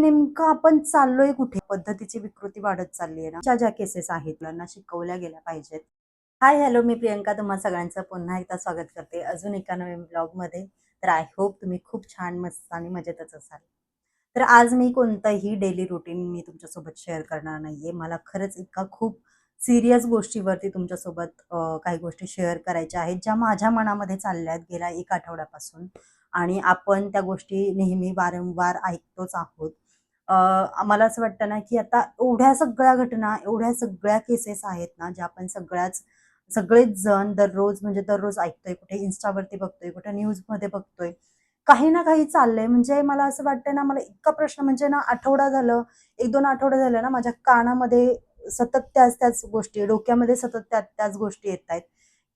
नेमकं आपण चाललोय कुठे? पद्धतीची विकृती वाढत चालली आहे ना. ज्या केसेस आहेत मुलांना शिकवल्या गेल्या पाहिजेत. हाय, हॅलो, मी प्रियंका तुम्हा सगळ्यांचं पुन्हा एकदा स्वागत करते अजून एका नवीन ब्लॉगमध्ये. तर आय होप तुम्ही खूप छान, मस्त आणि मजेतच असाल. तर आज मी कोणतंही डेली रुटीन मी तुमच्यासोबत शेअर करणार नाहीये. मला खरंच एका खूप सीरियस गोष्टीवरती तुमच्यासोबत काही गोष्टी शेअर करायच्या आहेत, ज्या माझ्या मनामध्ये चालल्या आहेत गेल्या 1 आठवड्यापासून आणि आपण त्या गोष्टी नेहमी वारंवार ऐकतोच आहोत. मला असं वाटतं ना, की आता एवढ्या सगळ्या घटना, एवढ्या सगळ्या केसेस आहेत ना, ज्या आपण सगळेच जण दररोज म्हणजे दररोज ऐकतोय, कुठे Instaवरती बघतोय, कुठे न्यूजमध्ये बघतोय. काही ना काही चाललंय. म्हणजे मला असं वाटतंय ना, मला इतका प्रश्न म्हणजे ना आठवडा झालं, 1-2 आठवडे झाले ना, माझ्या कानामध्ये सतत त्याच-त्याच गोष्टी, डोक्यामध्ये सतत त्याच गोष्टी येतायत,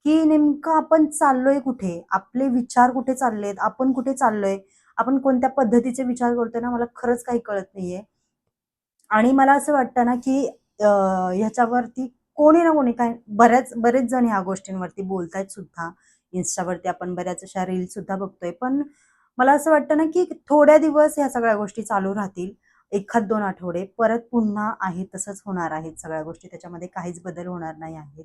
की नेमकं आपण चाललोय कुठे? आपले विचार कुठे चाललेत? आपण कुठे चाललोय? आपण कोणत्या पद्धतीचे विचार करतोय ना, मला खरंच काही कळत नाहीये. आणि मला असं वाटतं ना, की ह्याच्यावरती कोणी ना कोणी काय बरेच जण ह्या गोष्टींवरती बोलतायत सुद्धा. Instaवरती आपण बऱ्याच अशा रील्स सुद्धा बघतोय. पण मला असं वाटतं ना, की थोड्या दिवस ह्या सगळ्या गोष्टी चालू राहतील. 1-2 आठवडे. परत पुन्हा आहे तसंच होणार आहेत सगळ्या गोष्टी. त्याच्यामध्ये काहीच बदल होणार नाही आहेत.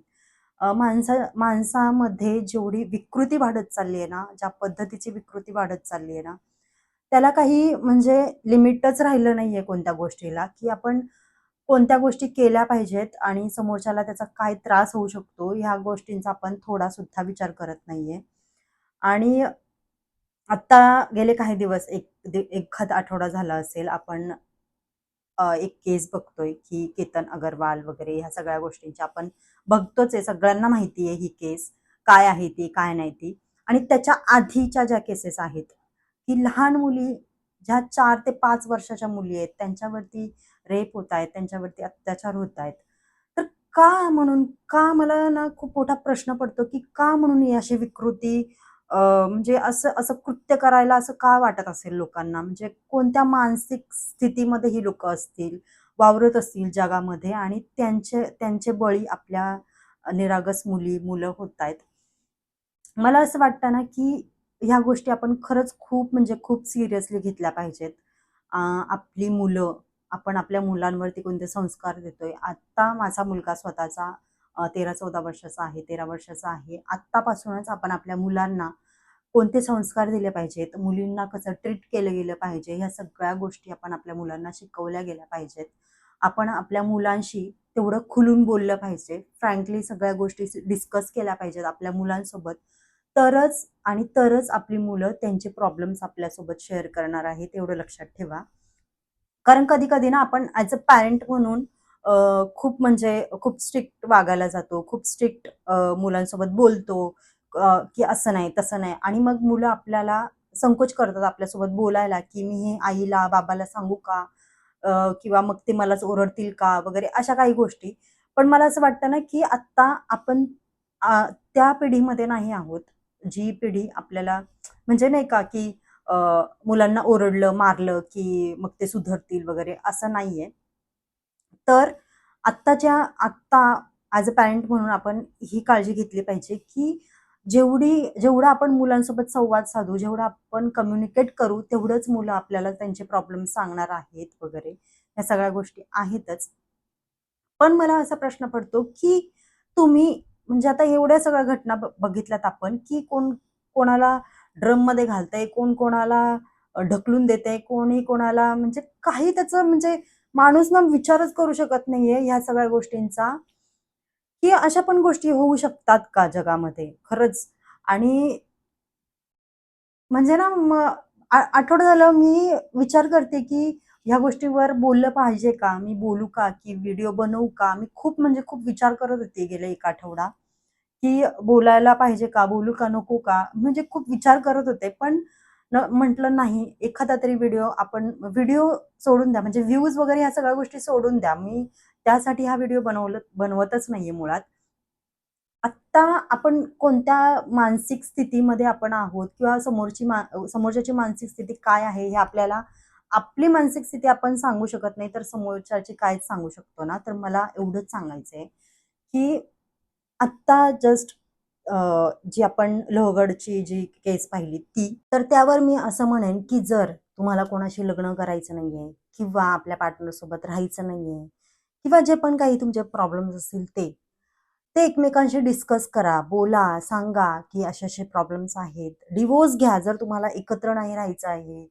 माणसामध्ये जेवढी विकृती वाढत चालली आहे ना, ज्या पद्धतीची विकृती वाढत चालली आहे ना, त्याला काही म्हणजे लिमिटच राहिलं नाहीये कोणत्या गोष्टीला, की आपण कोणत्या गोष्टी केल्या पाहिजेत आणि समोरच्याला त्याचा काय त्रास होऊ शकतो, ह्या गोष्टींचा आपण थोडासुद्धा विचार करत नाहीये. आणि आत्ता गेले काही दिवस एखाद आठवडा झाला असेल, आपण एक केस बघतोय, की केतन अगरवाल वगैरे ह्या सगळ्या गोष्टींची आपण बघतोच आहे. सगळ्यांना माहिती आहे ही केस. काय आहे ती, काय नाही ती. आणि त्याच्या आधीच्या ज्या केसेस आहेत, की लहान मुली ज्या 4 ते 5 वर्षाच्या मुली आहेत, त्यांच्यावरती रेप होतायत, त्यांच्यावरती अत्याचार होतायत. तर का म्हणून? का मला ना खूप मोठा प्रश्न पडतो, की का म्हणून ही अशी विकृती म्हणजे असं असं कृत्य करायला असं का वाटत असेल लोकांना? म्हणजे कोणत्या मानसिक स्थितीमध्ये ही लोकं असतील, वावरत असतील जगामध्ये आणि त्यांचे त्यांचे बळी आपल्या निरागस मुलं होतायत. मला असं वाटतं ना, की ह्या गोष्टी आपण खरंच खूप म्हणजे खूप सिरियसली घेतल्या पाहिजेत. आपली मुलं, आपण आपल्या मुलांवरती कोणते संस्कार देतोय. आत्ता माझा मुलगा स्वतःचा 13-14 वर्षाचा आहे, 13 वर्षाचा आहे. आत्तापासूनच आपण आपल्या मुलांना कोणते संस्कार दिले पाहिजेत, मुलींना कसं ट्रीट केलं गेलं पाहिजे, ह्या सगळ्या गोष्टी आपण आपल्या मुलांना शिकवल्या गेल्या पाहिजेत. आपण आपल्या मुलांशी तेवढं खुलून बोललं पाहिजे. फ्रँकली सगळ्या गोष्टी डिस्कस केल्या पाहिजेत आपल्या मुलांसोबत. तरच आपली मुलं त्यांचे प्रॉब्लेम्स आपल्यासोबत शेअर करणार आहेत, एवढं लक्षात ठेवा. कारण कधी-कधी ना आपण ॲज अ पॅरेंट म्हणून खूप म्हणजे खूप स्ट्रिक्ट वागायला जातो. खूप स्ट्रिक्ट मुलांसोबत बोलतो, की असं नाही, तसं नाही आणि मग मुलं आपल्याला संकोच करतात आपल्यासोबत बोलायला, की मी हे आईला, बाबाला सांगू का? किंवा मग ते मलाच ओरडतील का? वगैरे अशा काही गोष्टी. पण मला असं वाटतं ना, की आत्ता आपण त्या पिढीमध्ये नाही आहोत. जी पिढी आपल्याला म्हणजे नाही का, की अ, मुलांना ओरडलं, मारलं, की मग ते सुधरतील वगैरे असं नाहीये. तर आत्ता ॲज अ पॅरेंट म्हणून आपण ही काळजी घेतली पाहिजे, की जेवढं आपण मुलांसोबत संवाद साधू, जेवढं आपण कम्युनिकेट करू, तेवढंच मुलं आपल्याला त्यांचे प्रॉब्लेम सांगणार आहेत वगैरे. ह्या सगळ्या गोष्टी आहेतच. पण मला असा प्रश्न पडतो, की तुम्ही म्हणजे आता एवढ्या सगळ्या घटना बघितल्यात आपण, की कोण कोणाला ड्रममध्ये घालतंय, कोण कोणाला ढकलून देतंय, कोणी कोणाला म्हणजे काही त्याचं म्हणजे माणूस ना विचारच करू शकत नाहीये ह्या सगळ्या गोष्टींचा, की अशा पण गोष्टी होऊ शकतात का जगामध्ये? खरंच. आणि म्हणजे ना आठवडा झालं मी विचार करते, की ह्या गोष्टीवर बोललं पाहिजे का? मी बोलू का? की व्हिडिओ बनवू का? मी खूप म्हणजे खूप विचार करत होते गेला 1 आठवडा, की बोलायला पाहिजे का? बोलू का नको का? म्हणजे खूप विचार करत होते. पण म्हटलं नाही एखादा तरी व्हिडिओ सोडून द्या. म्हणजे व्ह्यूज वगैरे ह्या सगळ्या गोष्टी सोडून द्या. मी त्यासाठी हा व्हिडिओ बनवतच नाहीये मुळात. आत्ता आपण कोणत्या मानसिक स्थितीमध्ये आपण आहोत किंवा समोरच्याची मानसिक स्थिती काय आहे हे आपल्याला आपली मानसिक स्थिती आपण सांगू शकत नाही, तर समोरच्याची कायच सांगू शकतो ना. तर मला एवढंच सांगायचंय, की आत्ता जस्ट जी आपण लोहगडची जी केस पाहिली ती. तर त्यावर मी असं म्हणेन, की जर तुम्हाला कोणाशी लग्न करायचं नाहीये किंवा आपल्या पार्टनरसोबत राहायचं नाहीये किंवा जे पण काही तुमचे प्रॉब्लेम्स असतील ते ते एकमेकांशी डिस्कस करा, बोला, सांगा, की असे-असे प्रॉब्लेम्स आहेत. डिव्होर्स घ्या जर तुम्हाला एकत्र नाही राहायचं आहे.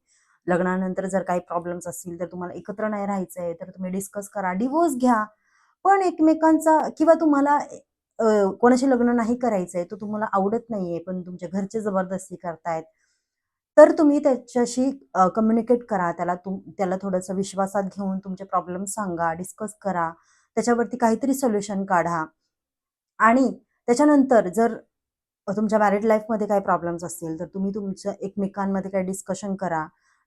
लग्नानंतर जर काही प्रॉब्लेम्स असतील, तर तुम्हाला एकत्र नाही राहायचं आहे, तर तुम्ही डिस्कस करा. डिव्होर्स घ्या. पण एकमेकांचा किंवा तुम्हाला कोणाशी लग्न नाही करायचंय, तो तुम्हाला आवडत नाहीये, पण तुमच्या घरचे जबरदस्ती करतायत. तर तुम्ही त्याच्याशी कम्युनिकेट करा. त्याला थोडंसं विश्वासात घेऊन तुमचे प्रॉब्लेम सांगा, डिस्कस करा. त्याच्यावरती काहीतरी सोल्युशन काढा. आणि त्याच्यानंतर जर तुमच्या मॅरिड लाईफमध्ये काही प्रॉब्लेम्स असतील, तर तुम्ही तुमच्या एकमेकांमध्ये काही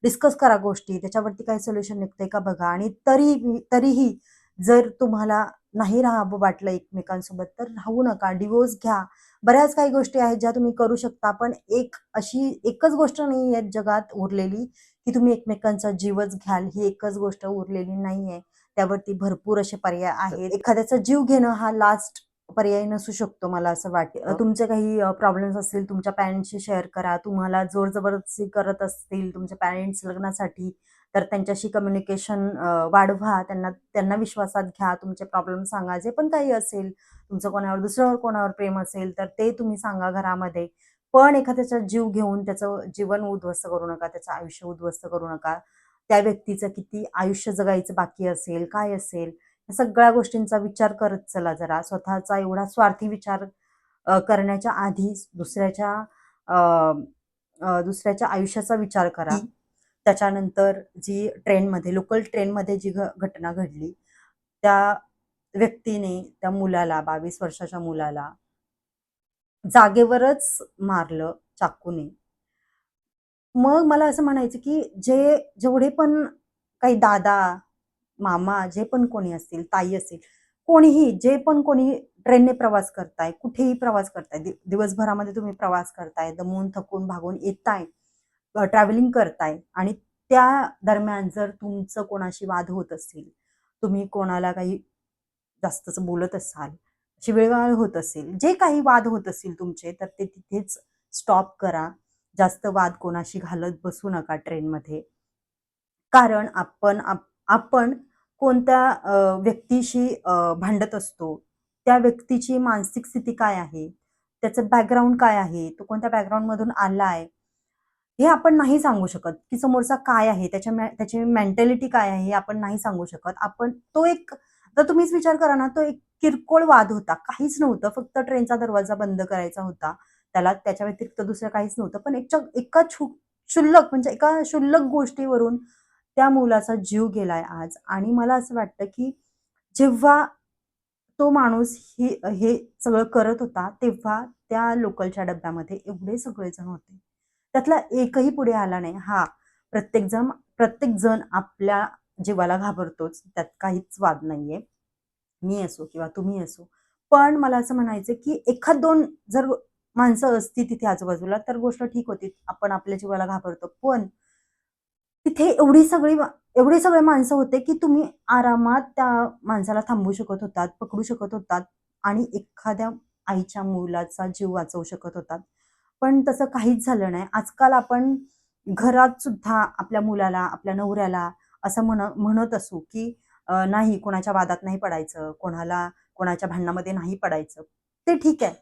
डिस्कस करा गोष्टी. त्याच्यावरती काही सोल्युशन निघतंय का बघा आणि तरीही जर तुम्हाला नाही राहावं वाटलं एकमेकांसोबत, तर राहू नका. डिव्होर्स घ्या. बऱ्याच काही गोष्टी आहेत ज्या तुम्ही करू शकता. पण एकच गोष्ट नाही आहे जगात उरलेली, की तुम्ही एकमेकांचा जीवच घ्याल. ही एकच गोष्ट उरलेली नाहीये. त्यावरती भरपूर असे पर्याय आहेत. एखाद्याचा जीव घेणं हा लास्ट पर्याय नसू शकतो मला असं वाटतं. तुमचे काही प्रॉब्लेम्स असतील तुमच्या पॅरेंट्सशी शेअर करा. तुम्हाला जोर जबरदस्ती करत असतील तुमचे पॅरेंट्स लग्नासाठी, तर त्यांच्याशी कम्युनिकेशन वाढवा. त्यांना विश्वासात घ्या. तुमचे प्रॉब्लेम सांगा. जे पण काही असेल, तुमचं दुसऱ्यावर कोणावर प्रेम असेल, तर ते तुम्ही सांगा घरामध्ये. पण एखाद्याचा जीव घेऊन त्याचं जीवन उद्ध्वस्त करू नका. त्याचं आयुष्य उद्ध्वस्त करू नका. त्या व्यक्तीचं किती आयुष्य जगायचं बाकी असेल, काय असेल, या सगळ्या गोष्टींचा विचार करत चला जरा. स्वतःचा एवढा स्वार्थी विचार करण्याच्या आधी अ, दुसऱ्याच्या आयुष्याचा विचार करा. त्याच्यानंतर जी लोकल ट्रेनमध्ये जी घटना घडली, त्या व्यक्तीने त्या मुलाला 22 वर्षाच्या मुलाला जागेवरच मारलं चाकूने. मग मला असं म्हणायचं की जेवढे पण काही दादा, मामा जे पण कोणी असतील, ताई असेल, कोणीही जे पण कोणी ट्रेनने प्रवास करताय, कुठेही प्रवास करताय, दिवसभरामध्ये तुम्ही प्रवास करताय, दमून, थकून, भागून येताय, ट्रॅव्हलिंग करताय आणि त्या दरम्यान जर तुमचं कोणाशी वाद होत असतील, तुम्ही कोणाला काही जास्तच बोलत असाल, शिवीगाळ होत असेल, जे काही वाद होत असतील तुमचे, तर ते तिथेच स्टॉप करा. जास्त वाद कोणाशी घालत बसू नका ट्रेनमध्ये. कारण आपण कोणत्या व्यक्तीशी भांडत असतो, त्या व्यक्तीची मानसिक स्थिती काय आहे, त्याचं बॅकग्राऊंड काय आहे, तो कोणत्या बॅकग्राऊंडमधून आलाय, हे आपण नाही सांगू शकत, की समोरचा काय आहे, त्याची मेंटॅलिटी काय आहे, हे आपण नाही सांगू शकत. तर तुम्हीच विचार करा ना, तो एक किरकोळ वाद होता. काहीच नव्हतं. फक्त ट्रेनचा दरवाजा बंद करायचा होता. त्याच्या व्यतिरिक्त दुसरं काहीच नव्हतं. पण एका क्षुल्लक गोष्टीवरून त्या मुलाचा जीव गेलाय आज. आणि मला असं वाटतं, की जेव्हा तो माणूस हे सगळं करत होता, तेव्हा त्या लोकलच्या डब्यामध्ये एवढे सगळेजण होते. त्यातला एकही पुढे आला नाही. हां, प्रत्येक जण आपल्या जीवाला घाबरतोच, त्यात काहीच वाद नाहीये. मी असो किंवा तुम्ही असो. पण मला असं म्हणायचं की एखाद दोन जर माणसं असती तिथे आजूबाजूला तर गोष्ट ठीक होती. आपण आपल्या जीवाला घाबरतो. पण तिथे एवढे सगळे माणसं होते की तुम्ही आरामात त्या माणसाला थांबवू शकत होतात, पकडू शकत होतात आणि एखाद्या आईच्या मुलाचा जीव वाचवू शकत होतात. पण तसं काहीच झालं नाही. आजकाल आपण घरात सुद्धा आपल्या मुलाला, आपल्या नवऱ्याला असं म्हणत असू की नाही कोणाच्या वादात नाही पडायचं, कोणाच्या भांडणामध्ये नाही पडायचं. ते ठीक आहे.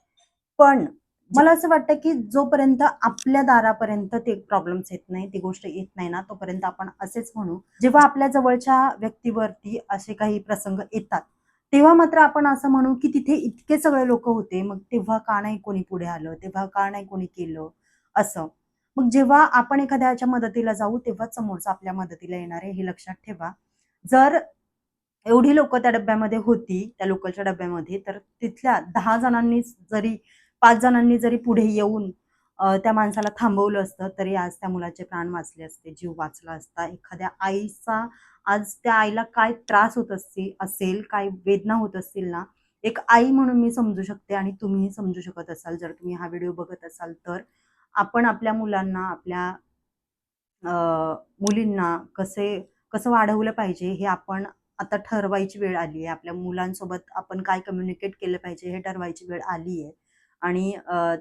पण मला असं वाटतं, की जोपर्यंत आपल्या दारापर्यंत ते प्रॉब्लेम्स येत नाही, ती गोष्ट येत नाही ना, तोपर्यंत आपण असेच म्हणू. जेव्हा आपल्या जवळच्या व्यक्तीवरती असे काही प्रसंग येतात, तेव्हा मात्र आपण असं म्हणू, की तिथे इतके सगळे लोकं होते, मग तेव्हा का नाही कोणी पुढे आलं? तेव्हा का नाही कोणी केलं? असं. मग जेव्हा आपण एखाद्याच्या मदतीला जाऊ, तेव्हाच समोरचा आपल्या मदतीला येणार आहे, हे लक्षात ठेवा. जर एवढी लोकं त्या डब्यामध्ये होती, त्या लोकलच्या डब्यामध्ये, तर तिथल्या 10 जणांनी जरी 5 जणांनी जरी पुढे येऊन त्या माणसाला थांबवलं असतं, तरी आज त्या मुलाचे प्राण वाचले असते, जीव वाचला असता. एखाद्या आईचा आज त्या आईला काय त्रास होत असेल, काय वेदना होत असतील ना, एक आई म्हणून मी समजू शकते आणि तुम्हीही समजू शकत असाल, जर तुम्ही हा व्हिडिओ बघत असाल तर. आपण आपल्या मुलांना, आपल्या अ, मुलींना कसं वाढवलं पाहिजे हे आपण आता ठरवायची वेळ आली आहे. आपल्या मुलांसोबत आपण काय कम्युनिकेट केलं पाहिजे हे ठरवायची वेळ आली आहे. आणि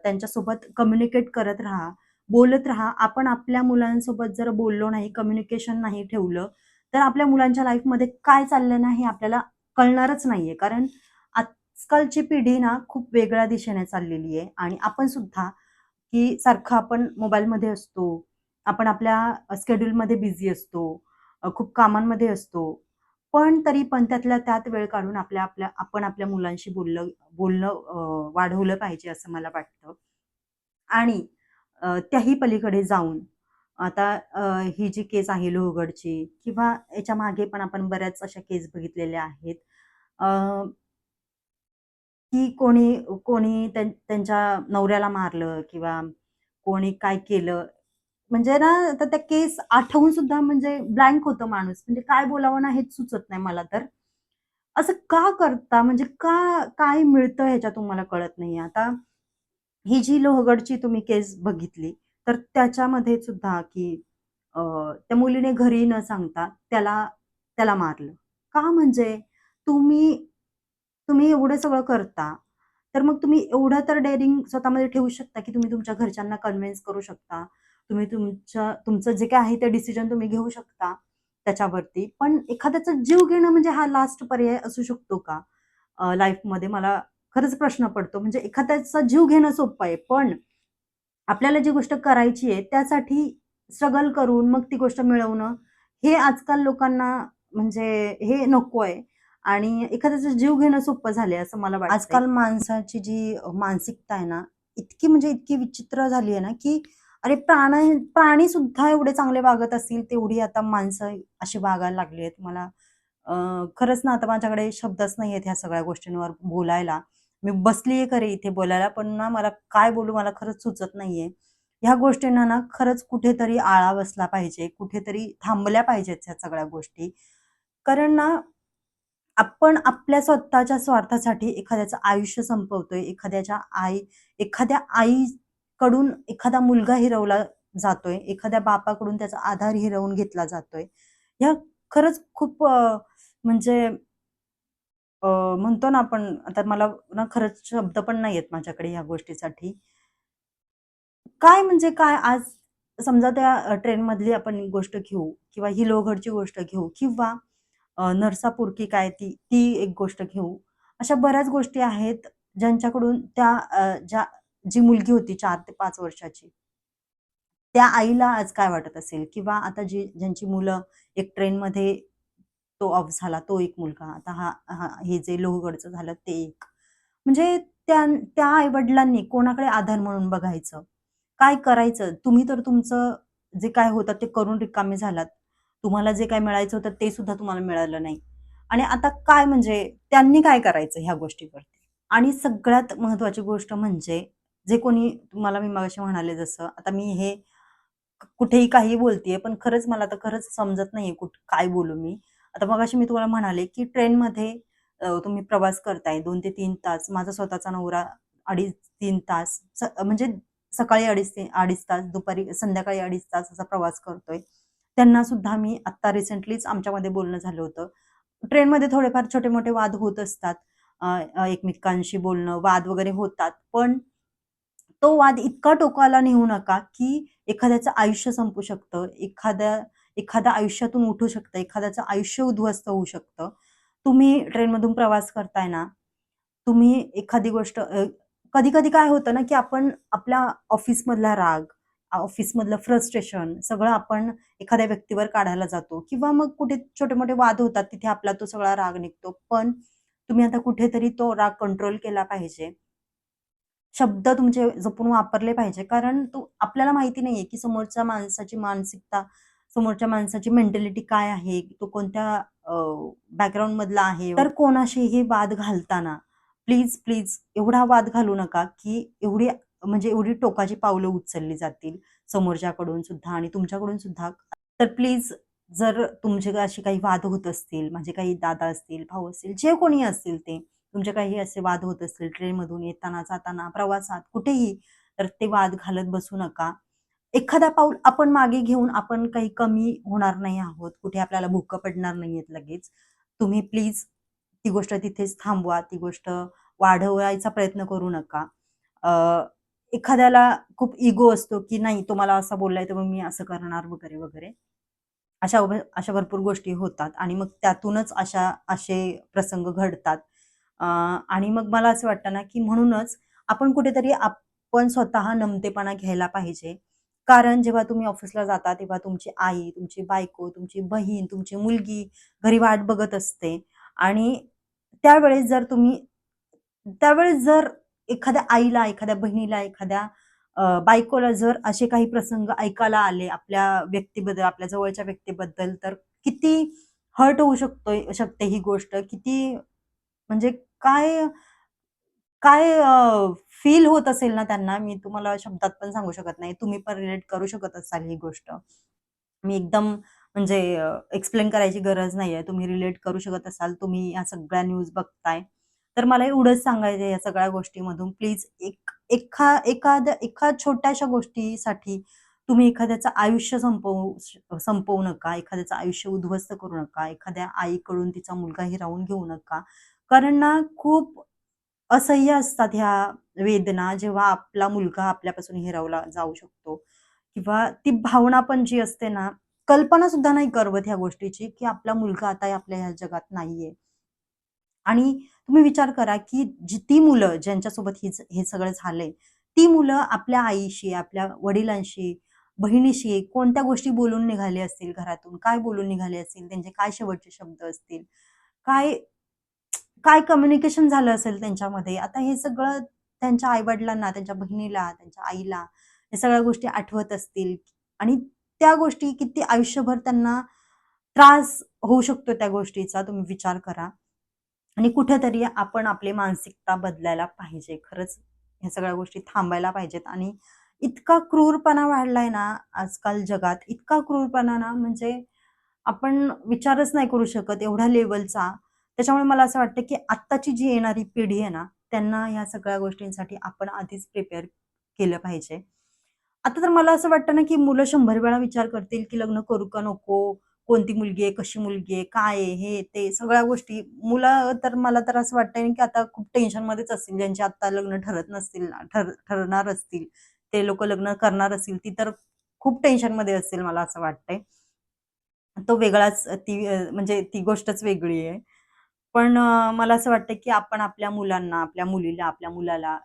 त्यांच्यासोबत कम्युनिकेट करत राहा, बोलत राहा. आपण आपल्या मुलांसोबत जर बोललो नाही, कम्युनिकेशन नाही ठेवलं, तर आपल्या मुलांच्या लाईफमध्ये काय चाललं ना हे आपल्याला कळणारच नाहीये. कारण आजकालची पिढी ना खूप वेगळ्या दिशेने चाललेली आहे आणि आपण सुद्धा, की सारखं आपण मोबाईलमध्ये असतो. आपण आपल्या शेड्यूलमध्ये बिझी असतो. खूप कामांमध्ये असतो. पण तरी पण त्यातल्या त्यात वेळ काढून आपण आपल्या मुलांशी बोलणं वाढवलं पाहिजे असं मला वाटतं. आणि त्याही पलीकडे जाऊन आता ही जी केस आहे लोहगडची किंवा याच्या मागे पण आपण बऱ्याच अशा केस बघितलेल्या आहेत. अ, की कोणी कोणी त्यांच्या नवऱ्याला मारलं किंवा कोणी काय केलं. म्हणजे ना आता त्या केस आठवून सुद्धा म्हणजे ब्लँक होतं माणूस. म्हणजे काय बोलावं ना हेच सुचत नाही मला तर. असं का करता? म्हणजे काय मिळतं ह्याच्यातून मला कळत नाहीये. आता ही जी लोहगडची तुम्ही केस बघितली, तर त्याच्यामध्ये सुद्धा की त्या मुलीने घरी न सांगता त्याला त्याला मारलं. का म्हणजे? तुम्ही तुम्ही एवढं सगळं करता, तर मग तुम्ही एवढं तर डेअरिंग स्वतःमध्ये ठेवू शकता, की तुम्ही तुमच्या घरच्यांना कन्व्हिन्स करू शकता. तुम्ही तुमचं जे काही आहे ते डिसिजन तुम्ही घेऊ शकता त्याच्यावरती. पण एखाद्याचा जीव घेणं म्हणजे हा लास्ट पर्याय असू शकतो का? लाईफमध्ये मला खरंच प्रश्न पडतो. म्हणजे एखाद्याचा जीव घेणं सोपं आहे, पण आपल्याला जी गोष्ट करायची आहे त्यासाठी स्ट्रगल करून मग ती गोष्ट मिळवणं, हे आजकाल लोकांना म्हणजे हे नको आहे आणि एखाद्याचा जीव घेणं सोपं झालंय असं मला वाटतंय. आजकाल माणसाची जी मानसिकता आहे ना, इतकी म्हणजे इतकी विचित्र झाली आहे ना, की अरे प्राणी सुद्धा एवढे चांगले वागत असतील, तेवढी आता माणसं अशी वागायला लागली आहेत. मला खरंच ना आता माझ्याकडे शब्दच नाहीयेत ह्या सगळ्या गोष्टींवर बोलायला. मी बसलीये खरी इथे बोलायला, पण ना मला काय बोलू मला खरंच सुचत नाहीये. ह्या गोष्टींना ना खरंच कुठेतरी आळा बसला पाहिजे, कुठेतरी थांबल्या पाहिजेत ह्या सगळ्या गोष्टी. कारण ना आपण आपल्या स्वतःच्या स्वार्थासाठी एखाद्याचं आयुष्य संपवतोय, एखाद्या आईकडून एखादा मुलगा हिरवला जातोय, एखाद्या बापाकडून त्याचा आधार हिरावून घेतला जातोय. ह्या खरंच खूप म्हणजे म्हणतो ना आपण आता मला ना खरंच शब्द पण नाहीयेत माझ्याकडे ह्या गोष्टीसाठी. काय म्हणजे काय आज समजा त्या ट्रेनमधली आपण गोष्ट घेऊ किंवा ही लोहगडची गोष्ट घेऊ किंवा नरसापूर की काय ती एक गोष्ट घेऊ. अशा बऱ्याच गोष्टी आहेत ज्यांच्याकडून जी मुलगी होती 4 ते 5 वर्षाची, त्या आईला आज काय वाटत असेल किंवा आता ज्यांची मुलं एक ट्रेनमध्ये तो ऑफ झाला तो एक मुलगा. आता हे जे लोहगडचं झालं ते एक. म्हणजे त्या त्या आई-वडिलांनी कोणाकडे आधार म्हणून बघायचं? काय करायचं? तुम्ही तर तुमचं जे काय होतं ते करून रिकामे झालात. तुम्हाला जे काही मिळायचं होतं ते सुद्धा तुम्हाला मिळालं नाही. आणि आता काय म्हणजे त्यांनी काय करायचं ह्या गोष्टीवरती? आणि सगळ्यात महत्त्वाची गोष्ट म्हणजे जे कोणी तुम्हाला मी मगाशी म्हणाले जसं, आता मी हे कुठेही काहीही बोलतेय, पण खरंच मला तर खरंच समजत नाहीये काय बोलू मी. आता मगाशी मी तुम्हाला म्हणाले, की ट्रेनमध्ये तुम्ही प्रवास करताय 2 ते 3 तास. माझा स्वतःचा नवरा 2.5-3 तास म्हणजे सकाळी 2.5 तास, दुपारी संध्याकाळी 2.5 तास असा प्रवास करतोय. त्यांना सुद्धा मी आत्ता रिसेंटलीच आमच्यामध्ये बोलणं झालं होतं. ट्रेनमध्ये थोडेफार छोटे-मोठे वाद होत असतात. अ, अ, एकमेकांशी बोलणं, वाद वगैरे होतात. पण तो वाद इतका टोकाला नेऊ नका, की एखाद्याचं आयुष्य संपू शकतं, एखादा आयुष्यातून उठू शकतं, एखाद्याचं आयुष्य उद्ध्वस्त होऊ शकतं. तुम्ही ट्रेनमधून प्रवास करताय ना, तुम्ही एखादी गोष्ट कधी-कधी काय होतं ना, की आपण आपल्या ऑफिसमधला राग, ऑफिसमधलं फ्रस्ट्रेशन सगळं आपण एखाद्या व्यक्तीवर काढायला जातो किंवा मग कुठे छोटे-मोठे वाद होतात, तिथे आपला तो सगळा राग निघतो. पण तुम्ही आता कुठेतरी तो राग कंट्रोल केला पाहिजे. शब्द तुमचे जपून वापरले पाहिजे. कारण आपल्याला माहिती नाहीये, की समोरच्या माणसाची मानसिकता, समोरच्या माणसाची मेंटॅलिटी काय आहे, तो कोणत्या बॅकग्राऊंडमधला आहे. तर कोणाशीही वाद घालताना प्लीज, प्लीज एवढा वाद घालू नका, की एवढी टोकाची पावलं उचलली जातील समोरच्याकडून सुद्धा आणि तुमच्याकडून सुद्धा. तर प्लीज जर तुमचे असे काही वाद होत असतील, माझे काही दादा असतील, भाऊ असतील, जे कोणी असतील ते, तुमचे काही असे वाद होत असतील ट्रेनमधून येताना, जाताना, प्रवासात कुठेही, तर ते वाद घालत बसू नका. एखादा पाऊल आपण मागे घेऊन आपण काही कमी होणार नाही आहोत. कुठे आपल्याला भुक्क पडणार नाहीयेत लगेच. तुम्ही प्लीज ती गोष्ट तिथेच थांबवा. ती गोष्ट वाढवायचा प्रयत्न करू नका. अ, एखाद्याला खूप इगो असतो, की नाही तो मला असा बोललाय तर मग मी असं करणार वगैरे, वगैरे. अशा भरपूर गोष्टी होतात आणि मग त्यातूनच असे प्रसंग घडतात. आणि मग मला असं वाटतं ना, की म्हणूनच आपण कुठेतरी आपण स्वतः नमतेपणा घ्यायला पाहिजे. कारण जेव्हा तुम्ही ऑफिसला जाता, तेव्हा तुमची आई, तुमची बायको, तुमची बहीण, तुमची मुलगी घरी वाट बघत असते आणि त्यावेळेस जर तुम्ही त्यावेळेस जर एखाद्या आईला, एखाद्या बहिणीला, एखाद्या बायकोला जर असे काही प्रसंग ऐकायला आले आपल्या व्यक्तीबद्दल, आपल्या जवळच्या व्यक्तीबद्दल, तर किती हर्ट होऊ शकते ही गोष्ट. किती म्हणजे काय काय फील होत असेल ना त्यांना, मी तुम्हाला शब्दात पण सांगू शकत नाही. तुम्ही पण रिलेट करू शकत असाल ही गोष्ट. मी एकदम म्हणजे एक्सप्लेन करायची गरज नाहीये. तुम्ही रिलेट करू शकत असाल. तुम्ही या सगळ्या न्यूज बघताय. तर मला एवढंच सांगायचं आहे या सगळ्या गोष्टीमधून प्लीज एका छोट्याशा गोष्टीसाठी तुम्ही एखाद्याचं आयुष्य संपवू नका. एखाद्याचं आयुष्य उद्ध्वस्त करू नका. एखाद्या आईकडून तिचा मुलगा हिरावून घेऊ नका. कारण ना खूप असह्य असतात ह्या वेदना जेव्हा आपला मुलगा आपल्यापासून हिरावला जाऊ शकतो किंवा ती भावना पण जी असते ना, कल्पना सुद्धा नाही करवत ह्या गोष्टीची, की आपला मुलगा आता आपल्या ह्या जगात नाहीये. आणि तुम्ही विचार करा, की ती मुलं ज्यांच्यासोबत हे सगळं झालंय, ती मुलं आपल्या आईशी, आपल्या वडिलांशी, बहिणीशी कोणत्या गोष्टी बोलून निघाले असतील घरातून? काय बोलून निघाले असतील? त्यांचे काय शेवटचे शब्द असतील? काय काय कम्युनिकेशन झालं असेल त्यांच्यामध्ये? आता हे सगळं त्यांच्या आई-वडिलांना, त्यांच्या बहिणीला, त्यांच्या आईला या सगळ्या गोष्टी आठवत असतील आणि त्या गोष्टी किती आयुष्यभर त्यांना त्रास होऊ शकतो त्या गोष्टीचा तुम्ही विचार करा. आणि कुठेतरी आपण आपली मानसिकता बदलायला पाहिजे. खरंच ह्या सगळ्या गोष्टी थांबायला पाहिजेत आणि इतका क्रूरपणा वाढलाय ना आजकाल जगात, इतका क्रूरपणा ना म्हणजे आपण विचारच नाही करू शकत एवढ्या लेव्हलचा. त्याच्यामुळे मला असं वाटतं, की आत्ताची जी येणारी पिढी आहे ना, त्यांना ह्या सगळ्या गोष्टींसाठी आपण आधीच प्रिपेअर केलं पाहिजे. आता तर मला असं वाटतं ना, की मुलं 100 वेळा विचार करतील, की लग्न करू का नको? कोणती मुलगी आहे? कशी मुलगी आहे? काय आहे? हे ते सगळ्या गोष्टी. मुलं तर मला तर असं वाटतंय, की आता खूप टेन्शनमध्येच असतील. ज्यांचे आता लग्न ठरत नसतील, ठरणार असतील, ते लोकं लग्न करणार असतील, ती तर खूप टेन्शनमध्ये असतील मला असं वाटतंय. तो वेगळाच म्हणजे ती गोष्टच वेगळी आहे. पण मला असं वाटतं, की आपण आपल्या मुलांना, आपल्या मुलीला, आपल्या मुलाला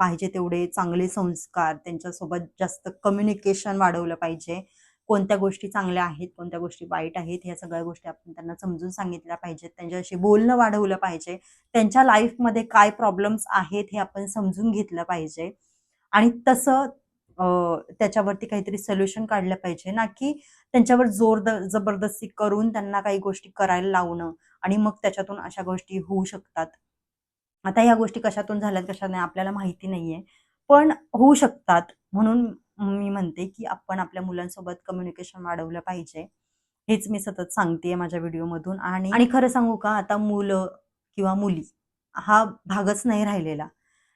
पाहिजे तेवढे चांगले संस्कार, त्यांच्यासोबत जास्त कम्युनिकेशन वाढवलं पाहिजे. कोणत्या गोष्टी चांगल्या आहेत, कोणत्या गोष्टी वाईट आहेत, ह्या सगळ्या गोष्टी आपण त्यांना समजून सांगितल्या पाहिजेत. त्यांच्याशी बोलणं वाढवलं पाहिजे. त्यांच्या लाईफमध्ये काय प्रॉब्लेम्स आहेत, हे आपण समजून घेतलं पाहिजे आणि तसं त्याच्यावरती काहीतरी सोल्युशन काढलं पाहिजे ना, की त्यांच्यावर जबरदस्ती करून त्यांना काही गोष्टी करायला लावणं आणि मग त्याच्यातून अशा गोष्टी होऊ शकतात. आता ह्या गोष्टी कशातून झाल्यात, कशा नाही आपल्याला माहिती नाहीये. पण होऊ शकतात. म्हणून मी म्हणते, की आपण आपल्या मुलांसोबत कम्युनिकेशन वाढवलं पाहिजे. हेच मी सतत सांगतेय माझ्या व्हिडिओमधून आणि खरं सांगू का, आता मुलं किंवा मुली हा भागच नाही राहिलेला.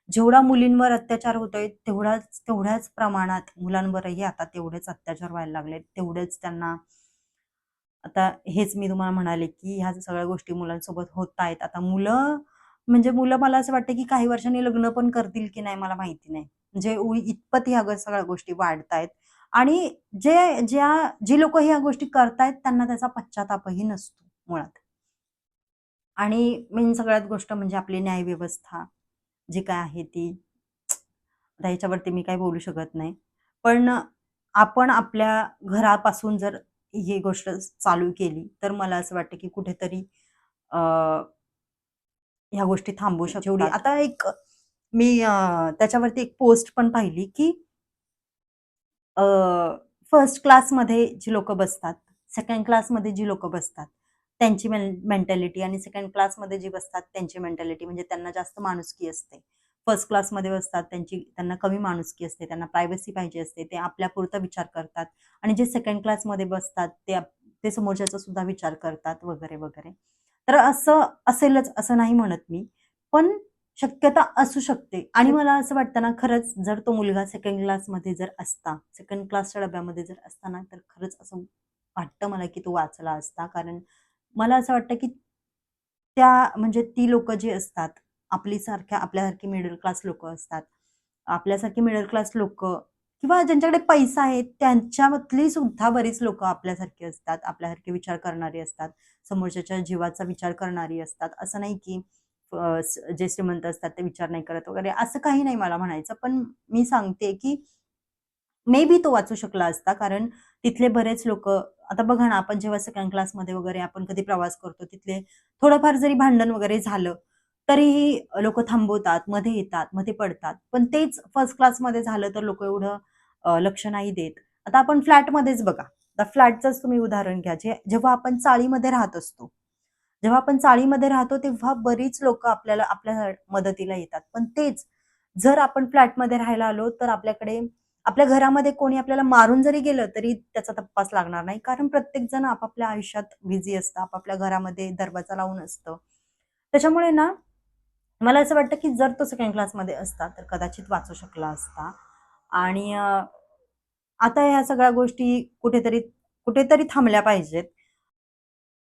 जेवढा मुलींवर अत्याचार होतोय, तेवढ्याच प्रमाणात मुलांवरही आता तेवढेच अत्याचार व्हायला लागलेत. तेवढेच त्यांना आता हेच मी तुम्हाला म्हणाले, की ह्या सगळ्या गोष्टी मुलांसोबत होतायत. आता म्हणजे मुलं मला असं वाटतं, की काही वर्षांनी लग्न पण करतील की नाही मला माहिती नाही. म्हणजे इतपत ह्या सगळ्या गोष्टी वाढतायत आणि जी लोकं ह्या गोष्टी करतायत त्यांना त्याचा पश्चातापही नसतो मुळात. आणि मेन सगळ्यात गोष्ट म्हणजे आपली न्यायव्यवस्था जी काय आहे ती आता ह्याच्यावरती मी काही बोलू शकत नाही. पण आपण आपल्या घरापासून जर ही गोष्ट चालू केली, तर मला असं वाटतं की कुठेतरी अ, ह्या गोष्टी थांबू शकतात. आता एक मी त्याच्यावरती एक पोस्ट पण पाहिली की अ, फर्स्ट क्लासमध्ये जी लोकं बसतात, सेकंड क्लासमध्ये जी लोकं बसतात, त्यांची मेंटॅलिटी आणि सेकंड क्लासमध्ये जी बसतात त्यांची मेंटॅलिटी म्हणजे त्यांना जास्त माणुसकी असते. फर्स्ट क्लासमध्ये बसतात त्यांना कमी माणुसकी असते, त्यांना प्रायव्हसी पाहिजे असते, ते आपल्यापुरता विचार करतात आणि जे सेकंड क्लासमध्ये बसतात ते समोरच्याचा सुद्धा विचार करतात वगैरे, वगैरे. तर असं असेलच असं नाही म्हणत मी. पण शक्यता असू शकते आणि मला असं वाटतं ना खरंच जर तो मुलगा सेकंड क्लासमध्ये जर असता, सेकंड क्लासच्या डब्यामध्ये जर असता ना, तर खरंच असं वाटतं मला की तो वाचला असता. कारण मला असं वाटतं की म्हणजे ती लोकं जी असतात, आपल्यासारखी मिडल क्लास लोकं असतात. आपल्यासारखी मिडल क्लास लोकं किंवा ज्यांच्याकडे पैसा आहे त्यांच्यामधली सुद्धा बरीच लोकं आपल्यासारखी असतात, आपल्यासारखे विचार करणारी असतात, समोरच्याच्या जीवाचा विचार करणारी असतात. असं नाही की जे श्रीमंत असतात ते विचार नाही करत वगैरे, असं काही नाही मला म्हणायचं. पण मी सांगते की मे बी तो वाचू शकला असता. कारण तिथले बरेच लोकं आता बघा ना, आपण जेव्हा सेकंड क्लासमध्ये वगैरे आपण कधी प्रवास करतो, तिथले थोडंफार जरी भांडण वगैरे झालं, तरीही लोकं थांबवतात, मध्ये येतात, मध्ये पडतात. पण तेच फर्स्ट क्लासमध्ये झालं तर लोकं एवढं लक्ष नाही देत. आता आपण फ्लॅटमध्येच बघा. आता फ्लॅटचंच तुम्ही उदाहरण घ्या. जेव्हा आपण चाळीमध्ये राहत असतो. जेव्हा आपण चाळीमध्ये राहतो, तेव्हा बरीच लोकं आपल्याला आपल्या मदतीला येतात. पण तेच जर आपण फ्लॅटमध्ये राहायला आलो, तर आपल्याकडे आपल्या घरामध्ये कोणी आपल्याला मारून जरी गेलं, तरी त्याचा तपास लागणार नाही. कारण प्रत्येकजण आपापल्या आयुष्यात बिझी असतं. आपापल्या घरामध्ये दरवाजा लावून असतं. त्याच्यामुळे ना, मला असं वाटतं, की जर तो सेकंड क्लासमध्ये असता, तर कदाचित वाचू शकला असता. आणि आता ह्या सगळ्या गोष्टी कुठेतरी कुठेतरी थांबल्या पाहिजेत.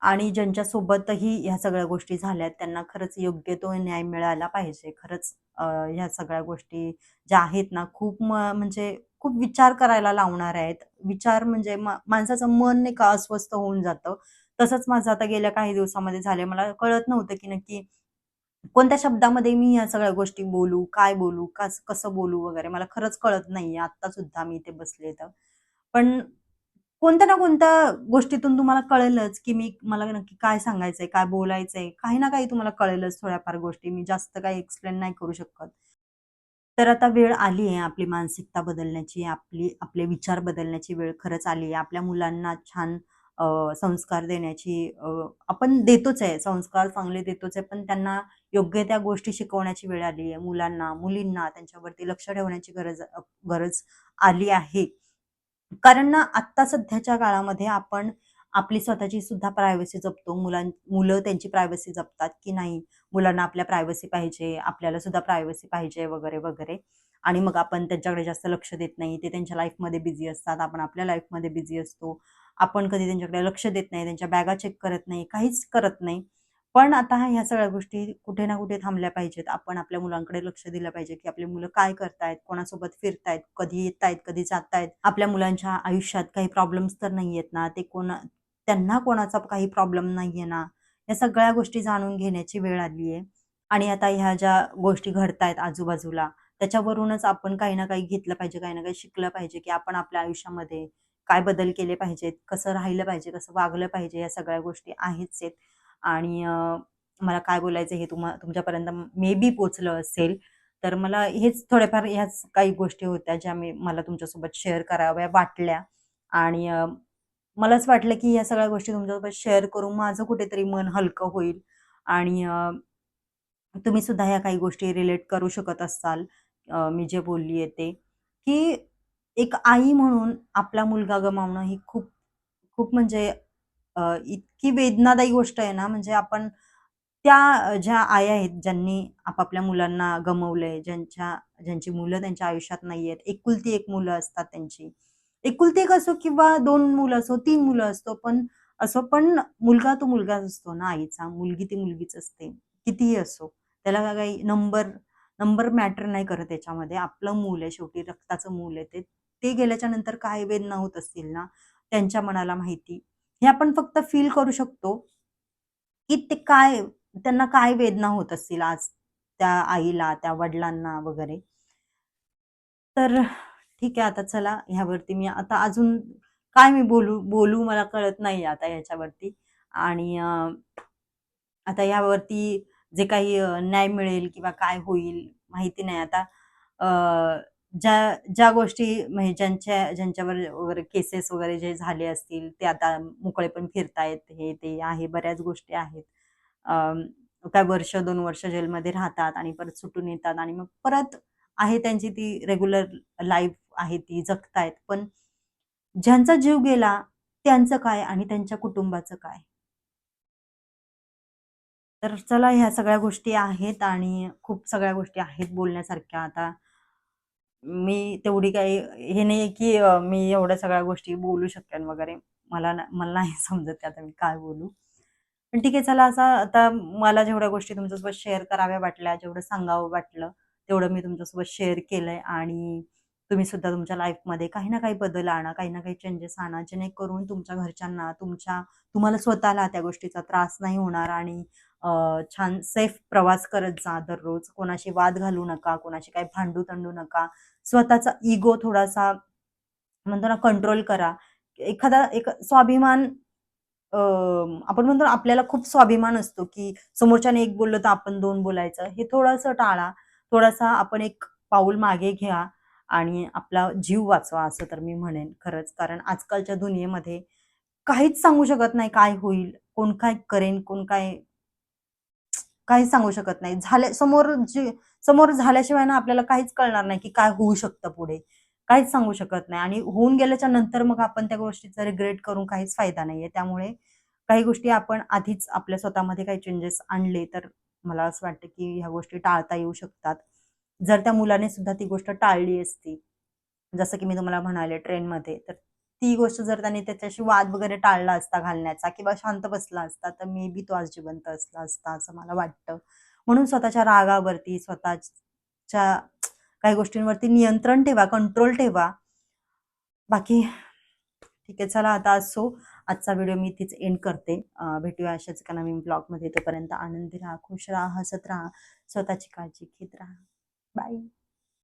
आणि ज्यांच्यासोबतही ह्या सगळ्या गोष्टी झाल्यात, त्यांना खरंच योग्य तो न्याय मिळाला पाहिजे. खरंच ह्या सगळ्या गोष्टी ज्या आहेत ना, खूप म्हणजे खूप विचार करायला लावणाऱ्या आहेत. विचार म्हणजे माणसाचं मन नाही का अस्वस्थ होऊन जातं. तसंच माझं आता गेल्या काही दिवसामध्ये झालंय. मला कळत नव्हतं, की नक्की कोणत्या शब्दामध्ये मी ह्या सगळ्या गोष्टी बोलू, काय बोलू, कसं बोलू वगैरे मला खरंच कळत नाहीये. आत्ता सुद्धा मी इथे बसले तर. पण कोणत्या ना कोणत्या गोष्टीतून तुम्हाला कळेलच, की मला नक्की काय सांगायचंय, काय बोलायचंय. काही ना काही तुम्हाला कळेलच थोड्याफार गोष्टी. मी जास्त काही एक्सप्लेन नाही करू शकत. तर आता वेळ आली आहे आपली मानसिकता बदलण्याची, आपले विचार बदलण्याची वेळ खरंच आली आहे. आपल्या मुलांना छान संस्कार देण्याची आपण देतोच आहे, संस्कार चांगले देतोच आहे, पण त्यांना योग्य त्या गोष्टी शिकवण्याची वेळ आली आहे. मुलांना, मुलींना त्यांच्यावरती लक्ष ठेवण्याची गरज आली आहे. कारण ना आत्ता सध्याच्या काळामध्ये आपण आपली स्वतःची सुद्धा प्रायव्हसी जपतो. मुलं त्यांची प्रायव्हसी जपतात, की नाही मुलांना आपल्या प्रायव्हसी पाहिजे, आपल्याला सुद्धा प्रायव्हसी पाहिजे वगैरे, वगैरे. आणि मग आपण त्यांच्याकडे जास्त लक्ष देत नाही. ते त्यांच्या लाईफमध्ये बिझी असतात. आपण आपल्या लाईफमध्ये बिझी असतो. आपण कधी त्यांच्याकडे लक्ष देत नाही, त्यांच्या बॅगा चेक करत नाही, काहीच करत नाही. पण आता ह्या सगळ्या गोष्टी कुठे ना कुठे थांबल्या पाहिजेत. आपण आपल्या मुलांकडे लक्ष दिलं पाहिजे, की आपली मुलं काय करतायत, कोणासोबत फिरतायत, कधी येतायत, कधी जातायत. आपल्या मुलांच्या आयुष्यात काही प्रॉब्लेम्स तर नाहीयेत ना? त्यांना कोणाचा काही प्रॉब्लेम नाहीये ना? या सगळ्या गोष्टी जाणून घेण्याची वेळ आली आहे. आणि आता ह्या ज्या गोष्टी घडतायत आजूबाजूला, त्याच्यावरूनच आपण काही ना काही घेतलं पाहिजे, काही ना काही शिकलं पाहिजे, की आपण आपल्या आयुष्यामध्ये काय बदल केले पाहिजेत, कसं राहिलं पाहिजे, कसं वागलं पाहिजे, या सगळ्या गोष्टी आहेच आहेत. आणि मला काय बोलायचं हे तुमच्यापर्यंत मे बी पोहोचलं असेल. तर मला हेच थोड्याफार ह्याच काही गोष्टी होत्या ज्या मला तुमच्यासोबत शेअर कराव्या वाटल्या. आणि मला असं वाटलं की ह्या सगळ्या गोष्टी तुमच्यासोबत शेअर करून माझं कुठेतरी मन हलकं होईल. आणि तुम्ही सुद्धा ह्या काही गोष्टी रिलेट करू शकत असाल. मी जे बोलली आहे ते, की एक आई म्हणून आपला मुलगा गमावणं ही खूप खूप म्हणजे इतकी वेदनादायी गोष्ट आहे ना, म्हणजे आपण त्या ज्या आया आहेत, ज्यांनी आपापल्या मुलांना गमावलंय, ज्यांची मुलं त्यांच्या आयुष्यात नाहीयेत, एकुलती एक मुलं असतात त्यांची. एकुलती एक असो किंवा 2 मुलं असो, 3 मुलं पण मुलगा तो मुलगाच असतो ना आईचा, मुलगी ती मुलगीच असते. कितीही असो. त्याला काही नंबर नंबर मॅटर नाही करत त्याच्यामध्ये. आपलं मूल आहे शेवटी रक्ताचं मूल आहे ते. ते गेल्याच्या नंतर काय वेदना होत असतील ना, त्यांच्या मनाला माहिती. हे आपण फक्त फील करू शकतो, की त्यांना काय वेदना होत असतील आज त्या आईला, त्या वडिलांना वगैरे. तर ठीक आहे आता चला ह्यावरती मी आता अजून काय मी बोलू मला कळत नाहीये आता ह्याच्यावरती. आणि आता यावरती जे काही न्याय मिळेल किंवा काय होईल माहिती नाही आता. अ, ज्या ज्या गोष्टी म्हणजे ज्यांच्यावर वगैरे केसेस वगैरे जे झाले असतील, ते आता मोकळेपण फिरतायत, हे ते आहे, बऱ्याच गोष्टी आहेत. काय वर्ष 2 वर्ष जेलमध्ये राहतात आणि परत सुटून येतात आणि मग परत आहे त्यांची ती रेग्युलर लाईफ आहे ती जगतायत. पण ज्यांचा जीव गेला त्यांचं काय आणि त्यांच्या कुटुंबाचं काय? तर चला ह्या सगळ्या गोष्टी आहेत आणि खूप सगळ्या गोष्टी आहेत बोलण्यासारख्या. आता मी तेवढी काही हे नाहीये, की मी एवढ्या सगळ्या गोष्टी बोलू शकेन वगैरे. मला नाही समजत आहे आता मी काय बोलू. पण ठीक आहे चला असं आता मला जेवढ्या गोष्टी तुमच्यासोबत शेअर कराव्या वाटल्या, जेवढं सांगावं वाटलं, तेवढं मी तुमच्यासोबत शेअर केलंय. आणि तुम्ही सुद्धा तुमच्या लाईफमध्ये काही ना काही बदल आणा, काही ना काही चेंजेस आणा, जेणेकरून तुमच्या घरच्यांना, तुम्हाला स्वतःला त्या गोष्टीचा त्रास नाही होणार आणि छान सेफ प्रवास करत जा दररोज. कोणाशी वाद घालू नका, कोणाशी काही भांडू-तंडू नका. स्वतःचा इगो थोडासा म्हणतो ना कंट्रोल करा. एक स्वाभिमान आपण म्हणतो ना आपल्याला खूप स्वाभिमान असतो, की समोरच्याने एक बोललं तर आपण 2 बोलायचं. हे थोडंसं टाळा. थोडासा आपण एक पाऊल मागे घ्या आणि आपला जीव वाचवा असं तर मी म्हणेन खरंच. कारण आजकालच्या दुनियेमध्ये काहीच सांगू शकत नाही काय होईल, कोण काय करेन, कोण काय काहीच सांगू शकत नाही. समोर झाल्याशिवाय ना आपल्याला काहीच कळणार नाही, की काय होऊ शकतं पुढे. काहीच सांगू शकत नाही आणि होऊन गेल्याच्या नंतर मग आपण त्या गोष्टीचा रिग्रेट करून काहीच फायदा नाहीये. त्यामुळे काही गोष्टी आपण आधीच आपल्या स्वतःमध्ये काही चेंजेस आणले, तर मला असं वाटतं, की ह्या गोष्टी टाळता येऊ शकतात. जर त्या मुलाने सुद्धा ती गोष्ट टाळली असती, जसं की मी तुम्हाला म्हणाले ट्रेनमध्ये, तर ती गोष्ट जर त्याने त्याच्याशी वाद वगैरे टाळला असता घालण्याचा किंवा शांत बसला असता, तर मे बी तो आज जिवंत असला असता असं मला वाटतं. म्हणून स्वतःच्या रागावरती, स्वतःच्या काही गोष्टींवरती नियंत्रण ठेवा, कंट्रोल ठेवा. बाकी ठीक आहे. चला आता असो. आजचा व्हिडिओ मी इथेच एंड करते. भेटूया अशाच एका नवीन ब्लॉगमध्ये. तोपर्यंत आनंदी राहा, खुश राहा, हसत राहा, स्वतःची काळजी घेत राहा. बाय.